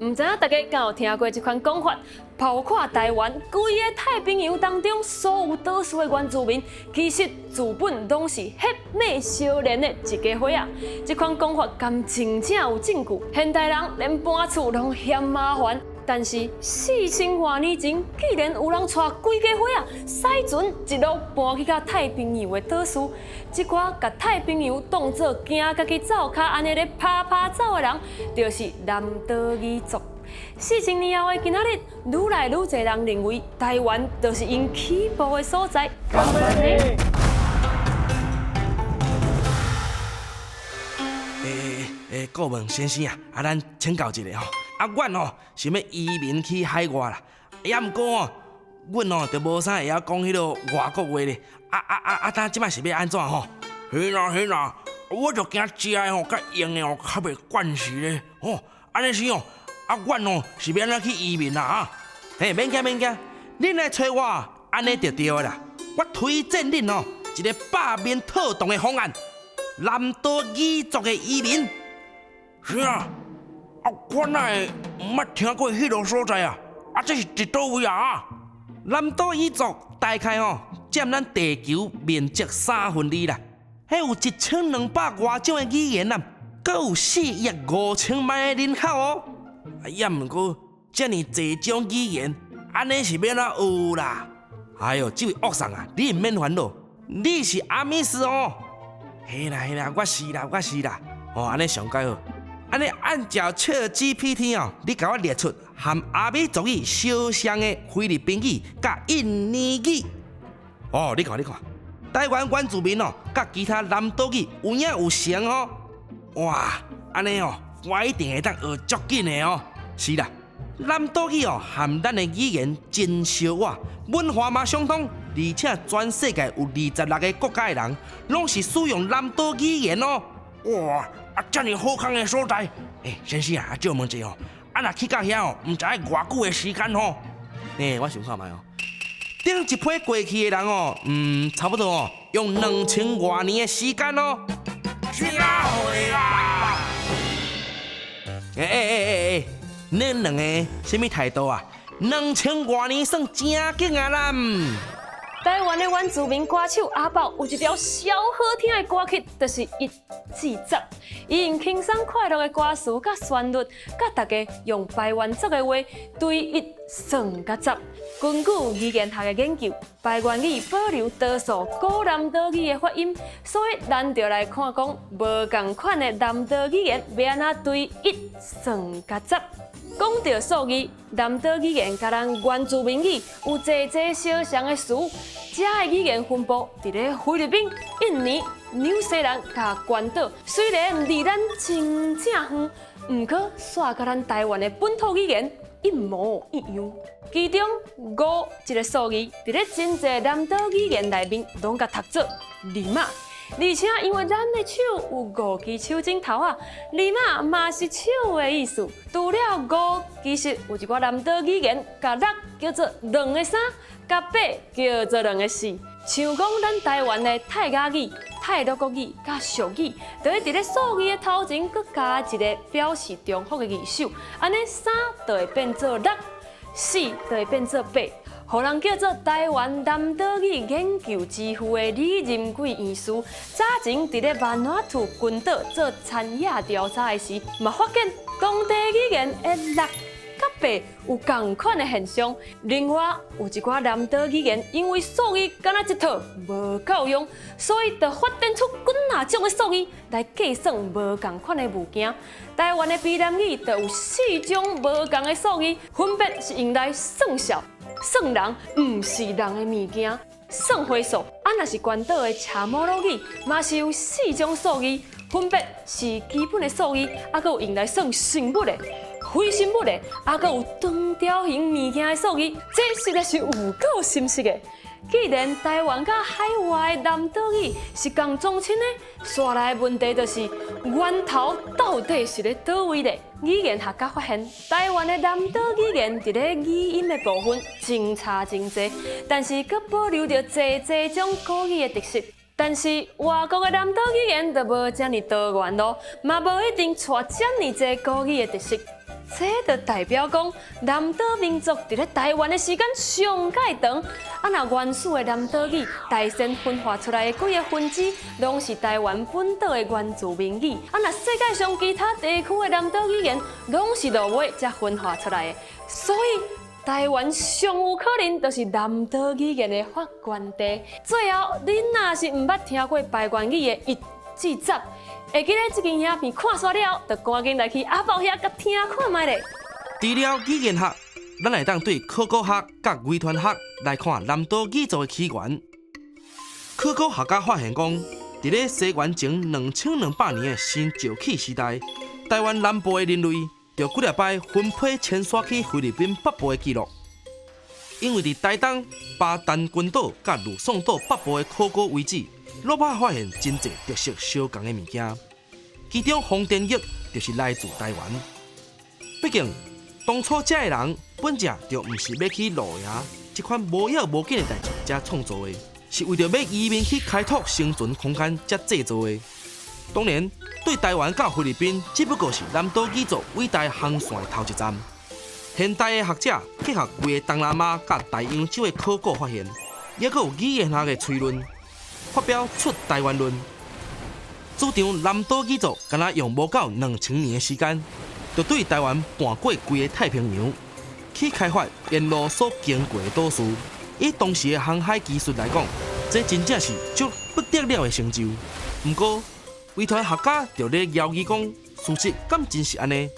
唔知影大家敢有听过这款讲法？包括台湾规个太平洋当中所有岛屿的原住民，其实自本拢是血脉相连的一家伙啊！这款讲法敢真正有证据？现代人连搬厝拢嫌麻烦。但是4000多年前，既然有人带规家伙啊，驶船一路搬去到太平洋的岛屿，这寡甲太平洋当作行家己灶骹安尼咧拍走的人，就是南岛语族。4000年后的今仔日，愈来愈侪人认为台湾就是因起步的所在。感恩你。顾问先生啊，咱请教一下吼。阮想要移民去海外啦，毋过阮就无啥会晓讲迄落外国话咧。咱即摆是要安怎吼？嘿啦，我就惊食的甲用的较袂惯势咧。安尼是阮是要安怎去移民啦啊？免惊，恁来找我，安尼就对的啦。我推荐恁一个百面透洞的方案，南岛彝族的移民。是啊，我哪会毋捌听过迄落所在啊？这是伫倒位啊？南岛彝族大概占咱地球面积2/3啦，还有1200多种的语言啊，阁有4亿5千万的人口毋过遮尔侪种语言，安尼是要哪学啦？哎呦，这位恶送啊，你毋免烦恼，你是阿密斯嘿啦，我是啦，安尼上解好。安尼按照ChatGPT你甲我列出含阿美族语相像的菲律宾语甲印尼语。你看，台湾原住民甲其他南岛语有影有像哇，安尼我一定会当学足紧的是啦，南岛语含咱的语言真相活，文化嘛相通，而且全世界有26个国家的人拢是使用南岛语言哇！遮尔好康的所在，先生啊，借问一下若去到遐毋知要偌久的时间我想看卖顶一批过去的人差不多用2000多年的时间是哪会啊？恁两个什么态度啊？2000多年算正经啊啦！台湾的原住民歌手阿宝有一条小好听的歌曲，就是《一至十》。伊用轻松快乐的歌词甲旋律，甲大家用排湾族的话对一算甲十。根据语言学的研究，排湾语保留多数古南岛语的发音，所以咱就来看讲无同款的南岛语言要安怎对一算甲十。讲到数字，南岛语言甲咱原住民语有侪相像的词，遮的语言分布伫咧菲律宾、印尼、纽西兰甲关岛，虽然离咱真正远，毋过煞甲咱台湾的本土语言一模一样。其中5这个数字，伫咧真侪南岛语言内面拢甲读做里马。而且因为咱的手有5支手指头啊，里马嘛是手的意思。除了5，其实有一寡南岛语言，甲6叫做2个3，甲8叫做2个4。像讲咱台湾的泰雅语、泰鲁国语、甲俗语，就会伫咧数字的头前，佮加一个表示重复的字首，安尼3就会变做6，4就会变做8。互人叫做台湾南岛语研究之父的李任贵院士，早前伫咧万华土群岛做田野调查的时，嘛发现当地语言的6甲8有同款的现象。另外，有一寡南岛语言因为数字敢若一套无够用，所以就发展出几啊种的数字来计算无同款的物件。台湾的卑南语就有4种无同的数字，分别是用来算数。算人毋是人的物件，算岁数。若是关岛的查某罗语，嘛是有4种数字，分别是基本的数字，还有用来算生物的、非生物的，还有长条形物件的数字，这实在是有够深实的。既然台湾甲海外的南岛语是共宗亲的，刷来的问题就是源头到底是咧倒位咧？语言学家发现，台湾的南岛语言伫咧语音的部分真差真济，但是佫保留着侪种古语的特色。但是外国的南岛语言就无遮尔多元咯，嘛无一定带遮尔济古语的特色。这就代表讲南岛民族伫咧台湾的时间上介长。啊，那原始的南岛语，大仙分化出来的几个分支，拢是台湾本岛的原住民语。啊，那世界上其他地区的南岛语言，拢是落尾才分化出来的。所以，台湾上有可能就是南岛语言的发源地。最后，恁若是毋捌听过排湾语的一至十，会记得这支影片看煞了，就赶紧来去阿豹遐甲听看卖咧。除了语言学，咱会当对考古学甲遗传学来看南岛语族的起源。考古学家发现讲，伫咧西元前2200年的新石器时代，台湾南部的人类就几粒摆分配迁徙去菲律宾北部的记录。因为伫台东、巴丹群岛甲吕宋岛北部的考古遗址，陆拍发现真侪特色相同的物件，其中红点玉就是来自台湾。毕竟，当初这个人本只就毋是要去路野这款无要无紧的代志才创造的，是为着要移民去开拓生存空间才制造的。当然，对台湾到菲律宾只不过是南岛语族伟大航线的头一站。现代的学者结合规个东南亚甲大洋洲的考古发现，也佫有语言学的推论，发表出台湾论，主张南岛语族敢若用无到2000年的时间，就对台湾搬过规个太平洋，去开发沿路所经过的岛屿。以当时的航海技术来讲，这真正是足不得了的成就。不过，遗传学家就咧怀疑讲，事实敢真是安尼？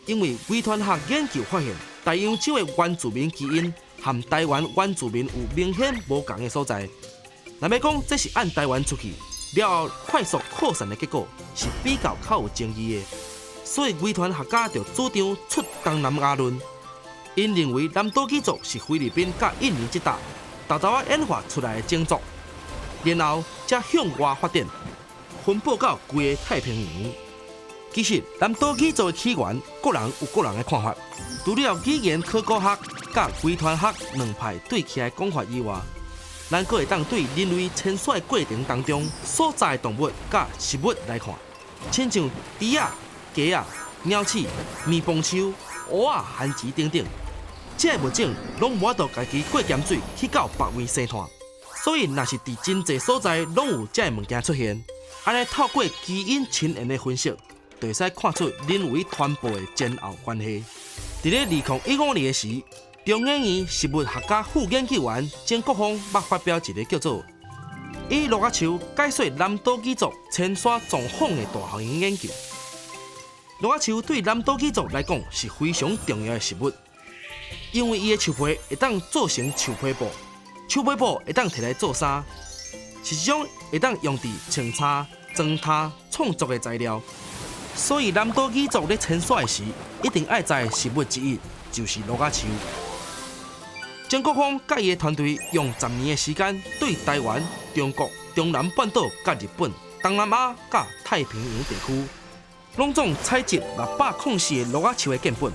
因为遗传学研究发现，大洋洲的原住民基因和台湾原住民有明显无同的所在。若要讲这是按台湾出去了后快速扩散的结果，是比较有争议的。所以遗传学家就主张出东南亚论。因认为南岛语族是菲律宾甲印尼这搭豆豆仔演化出来的种族，然后才向外发展，分布到规个太平洋。其实南岛语族的起源，个人有个人的看法。除了语言考古学甲遗传学两派对起来讲法以外，咱阁会当对人类迁徙的过程当中所在的动物甲食物来看，亲像猪仔、鸡仔、鸟鼠、面包树、蚵仔、番薯等等，这些物种拢无法度家己过咸水去到别位生产，所以若是伫真侪所在拢有这些物件出现，安尼透过基因亲缘的分析，就会使看出人为传播的前后关系。伫咧2015年时，中研院食物学家副研究员曾国峰捌发表一个叫做《以鹿仔树解说南岛语族迁徙状况的大项研究》。鹿仔树对南岛语族来讲是非常重要的食物，因为伊的树皮会当做成树皮布，树皮布会当摕来做衫，是一种会当用伫穿插、装塔创作的材料。所以南岛语族咧迁徙的时，一定爱在食物之一就是鹿仔树。曾国峰甲伊的团队用10年的时间，对台湾、中国、中南半岛、甲日本、东南亚、甲太平洋地区，拢总采集604个鹿仔树的样本。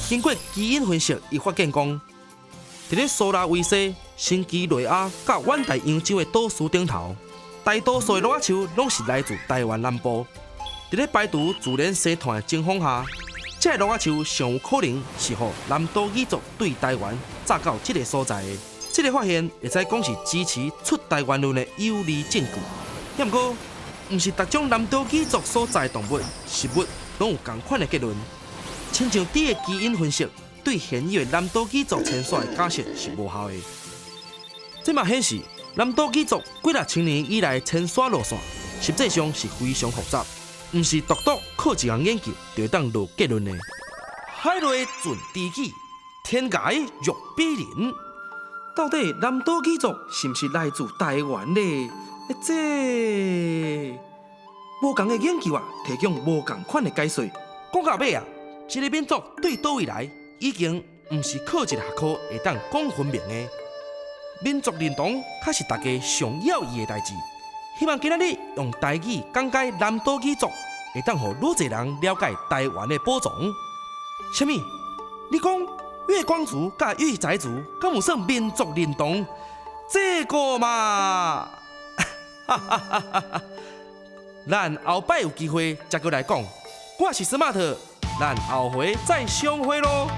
经过基因分析，伊发现讲，伫咧苏拉威西、新几内亚、甲远大洋洲的岛屿顶头，大多数的鹿仔树拢是来自台湾南部。伫咧排除自然生态的情况下，这鹿仔树上有可能是互南岛语族对台湾炸到这个所在的。这个发现会使讲是支持出台湾论的有力证据。不过，毋是逐种南岛语族所在动物、食物拢有同款的结论。亲像低的基因分析对现有的南岛语族迁徙的假设是无效的。这嘛显示南岛语族几若千年以来迁徙路线，实际上是非常复杂。毋是独靠一项研究就会当落结论的。海内存知己，天涯若比邻。到底南岛语族是毋是来自台湾呢？这无同的研究提供无同款的解说。讲到尾一个民族对倒位来，已经毋是靠一个学科会当讲分明的。民族认同才是大家上要义的代志。希望今仔日用台语讲解南岛语族，会当互愈侪人了解台湾的宝藏。什么？你讲月光族甲玉宅族，敢有算民族认同？这个嘛，哈哈哈哈！咱后摆有机会再过来讲。我是 Smart，咱后回再相会咯。